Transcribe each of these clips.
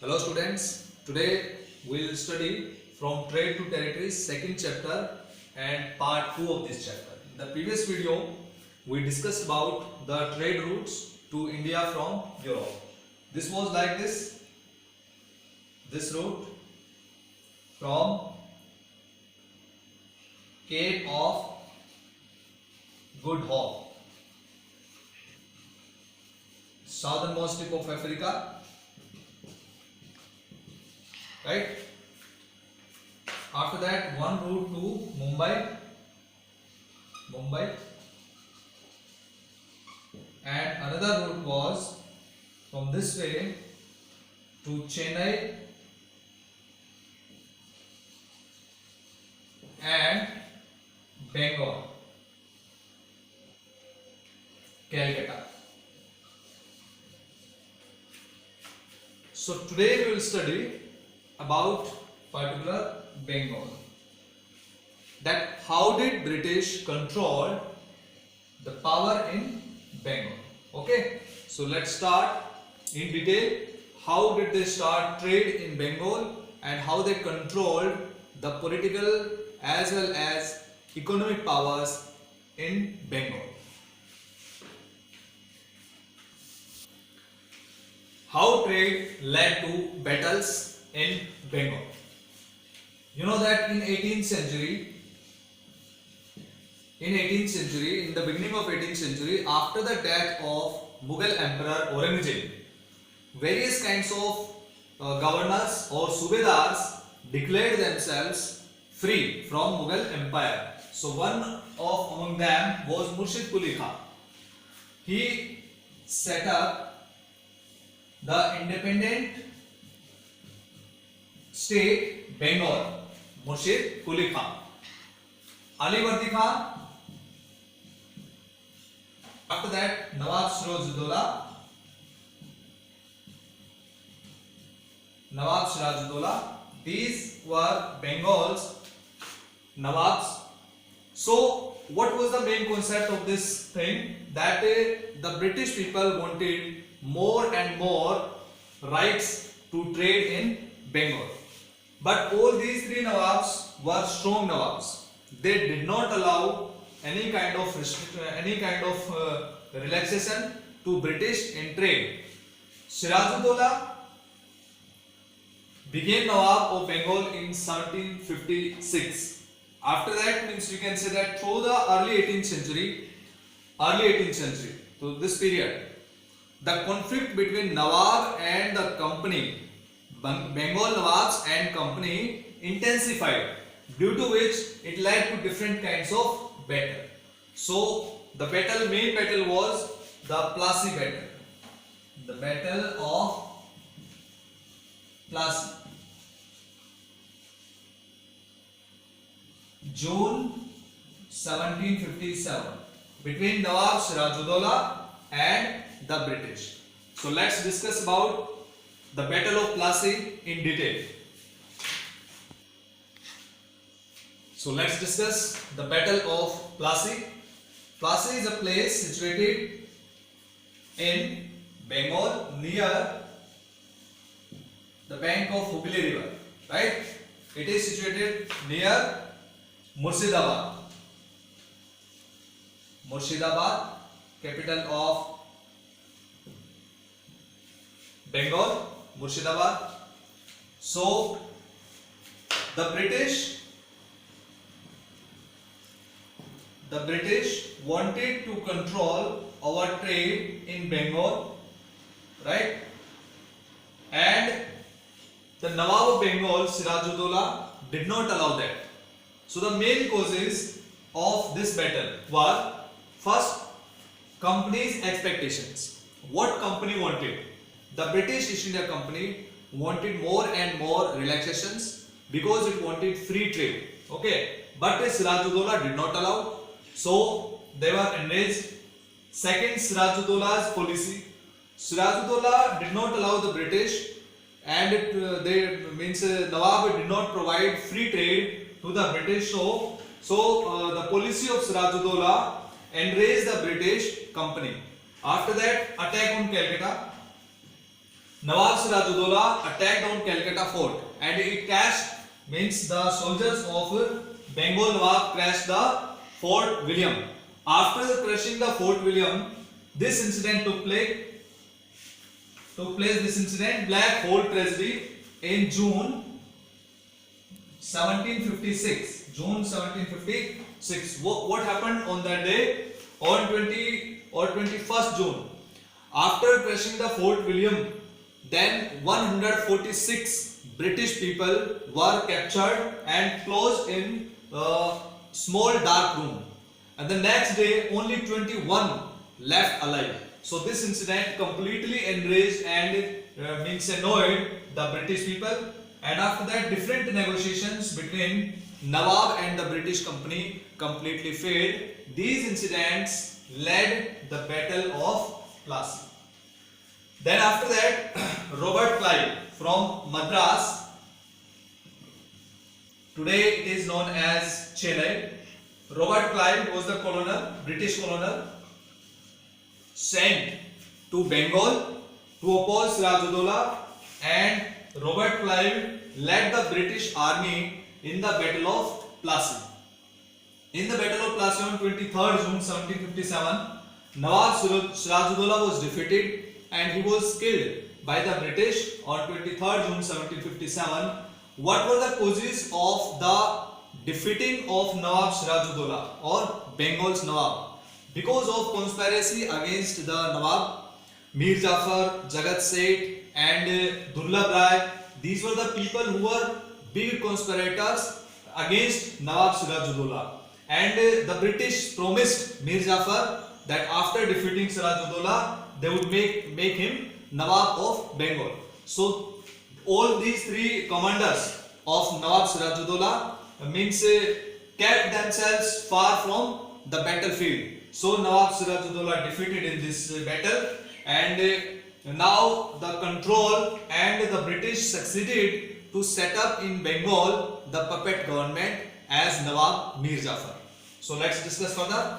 Hello students, today we will study from Trade to Territories second chapter and part 2 of this chapter. In the previous video we discussed about the trade routes to India from Europe. This was like this route from Cape of Good Hope, southernmost tip of Africa, right? After that, one route to Mumbai, and another route was from this way to Chennai and Bengal, Calcutta. So today we will study about particular Bengal, that how did British control the power in Bengal. Okay, so let's start in detail. How did they start trade in Bengal and how they controlled the political as well as economic powers in Bengal. How trade led to battles in Bengal. You know that in 18th century, in the beginning of 18th century, after the death of Mughal Emperor Aurangzeb, various kinds of governors or subedars declared themselves free from Mughal Empire. So one of among them was Murshid Quli Khan. He set up the independent state Bengal, Murshid Quli Khan. Ali Vardi Khan. After that, Nawab Sirajuddaula. These were Bengal's Nawabs. So, what was the main concept of this thing? That the British people wanted more and more rights to trade in Bengal. But all these three Nawabs were strong Nawabs. They did not allow any kind of relaxation to British in trade. Sirajuddaula became Nawab of Bengal in 1756. After that, means you can say that through the early 18th century, to this period, the conflict between Nawab and the company, Bengal Nawabs and company, intensified, due to which it led to different kinds of battle. So the main battle was the Plassey battle. The Battle of Plassey, June 1757, between Nawab Sirajuddaula and the British. So let's discuss about the Battle of Plassey in detail. So let's discuss the Battle of Plassey. Plassey is a place situated in Bengal near the bank of Hooghly River, right? It is situated near Murshidabad, capital of Bengal, Murshidabad. So the British wanted to control our trade in Bengal, right? And the Nawab of Bengal, Sirajuddaula, did not allow that. So the main causes of this battle were, first, company's expectations. What company wanted? The British East India Company wanted more and more relaxations because it wanted free trade. Okay, but Sirajuddaula did not allow. So they were enraged. Second, Sirajuddaula's policy. Sirajuddaula did not allow the British, and Nawab did not provide free trade to the British. So the policy of Sirajuddaula enraged the British company. After that, attack on Calcutta. Nawab Sirajuddaulah attacked on Calcutta fort and it crashed, means the soldiers of Bengal Nawab crashed the Fort William. After crushing the Fort William, this incident took place. This incident, Black Hole tragedy in June 1756. June 1756. What happened on that day? On 20 or 21st June. After crushing the Fort William, then 146 British people were captured and closed in a small dark room. And the next day, only 21 left alive. So this incident completely enraged and means annoyed the British people. And after that, different negotiations between Nawab and the British company completely failed. These incidents led the Battle of Plassey. Then after that, Robert Clive from Madras, today it is known as Chennai. Robert Clive was the colonel, British colonel, sent to Bengal to oppose Sirajuddaulah, and Robert Clive led the British army in the Battle of Plassey. In the Battle of Plassey on 23rd June 1757, Nawab Sirajuddaulah was defeated and he was killed by the British on 23rd June 1757. What were the causes of the defeating of Nawab Sirajuddaulah or Bengal's Nawab? Because of conspiracy against the Nawab, Mir Jafar, Jagat Seth and Durlab Rai. These were the people who were big conspirators against Nawab Sirajuddaulah. And the British promised Mir Jafar that after defeating Sirajuddaulah, they would make him Nawab of Bengal. So all these three commanders of Nawab Sirajuddaulah means kept themselves far from the battlefield. So Nawab Sirajuddaulah defeated in this battle, and now the control and the British succeeded to set up in Bengal the puppet government as Nawab Mir Jafar. So let's discuss further.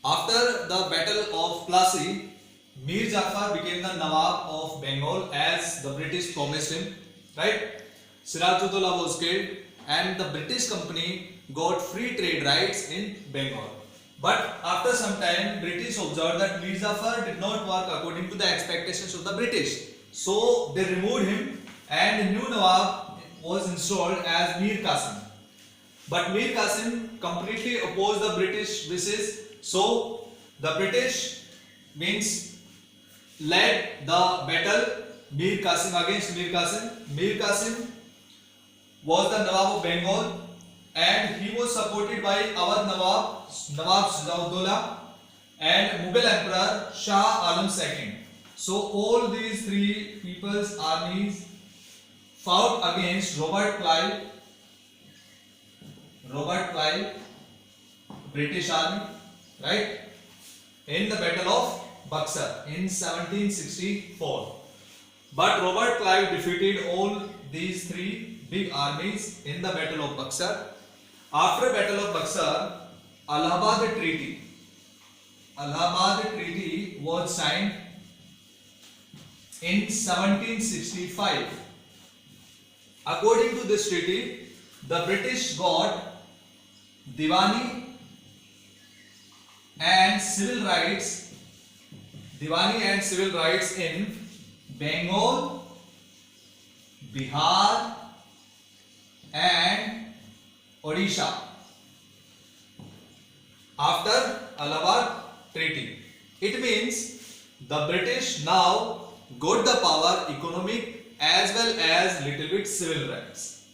After the Battle of Plassey, Mir Jafar became the Nawab of Bengal as the British promised him, right? Sirajuddaulah was killed and the British company got free trade rights in Bengal. But after some time, British observed that Mir Jafar did not work according to the expectations of the British. So they removed him and a new Nawab was installed as Mir Qasim. But Mir Qasim completely opposed the British wishes. So the British means led the battle Mir Qasim against Mir Qasim. Mir Qasim was the Nawab of Bengal and he was supported by our Nawab Sirajuddaulah and Mughal Emperor Shah Alam II. So all these three people's armies fought against Robert Clive, British army, right, in the Battle of Buxar in 1764. But Robert Clive defeated all these three big armies in the Battle of Buxar. After Battle of Buxar, Allahabad Treaty was signed in 1765. According to this treaty, the British got Diwani and civil rights in Bengal, Bihar and Odisha after Allahabad Treaty. It means the British now got the power, economic as well as little bit civil rights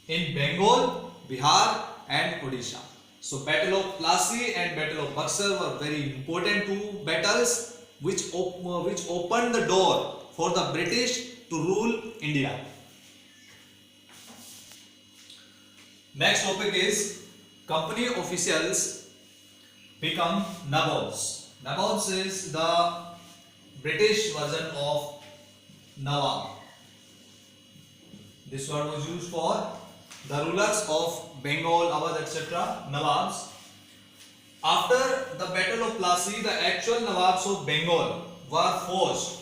in Bengal, Bihar and Odisha. So Battle of Plassey and Battle of Buxar were very important two battles which opened the door for the British to rule India. Next topic is company officials become Nabobs. Nabobs is the British version of Nawab. This word was used for the rulers of Bengal, Awadh, etc. Nawabs. After the Battle of Plassey, the actual Nawabs of Bengal, were forced,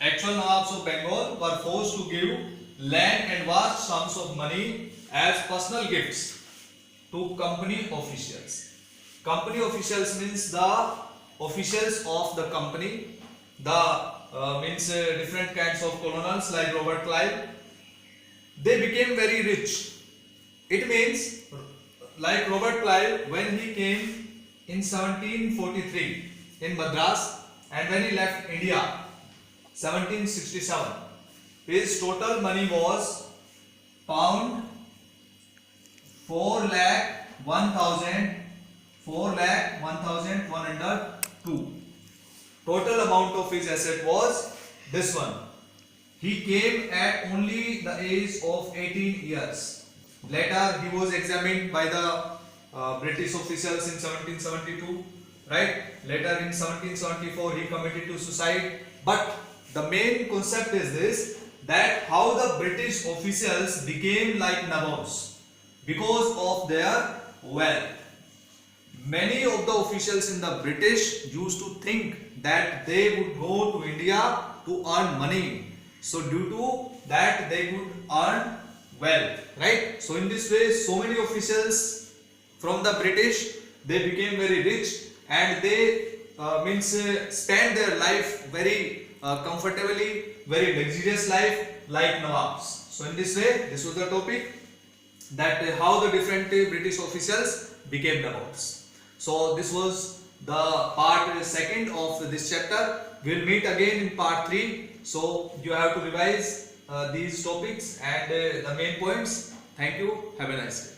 actual Nawabs of Bengal were forced to give land and vast sums of money as personal gifts to company officials. Company officials means the officials of the company, the means different kinds of colonels like Robert Clive. They became very rich. It means like Robert Clive, when he came in 1743 in Madras and when he left India 1767, his total money was pound 4,01,102. Total amount of his asset was this one. He came at only the age of 18 years. Later he was examined by the British officials in 1772, right? Later in 1774 he committed to suicide. But the main concept is this, that how the British officials became like Nawabs because of their wealth. Many of the officials in the British used to think that they would go to India to earn money. So due to that they could earn wealth, right? So in this way, so many officials from the British, they became very rich and they spend their life very comfortably, very luxurious life like Nawabs. So in this way, this was the topic, that how the different British officials became Nawabs. So this was the part second of this chapter. We'll meet again in part 3. So you have to revise these topics and the main points. Thank you. Have a nice day.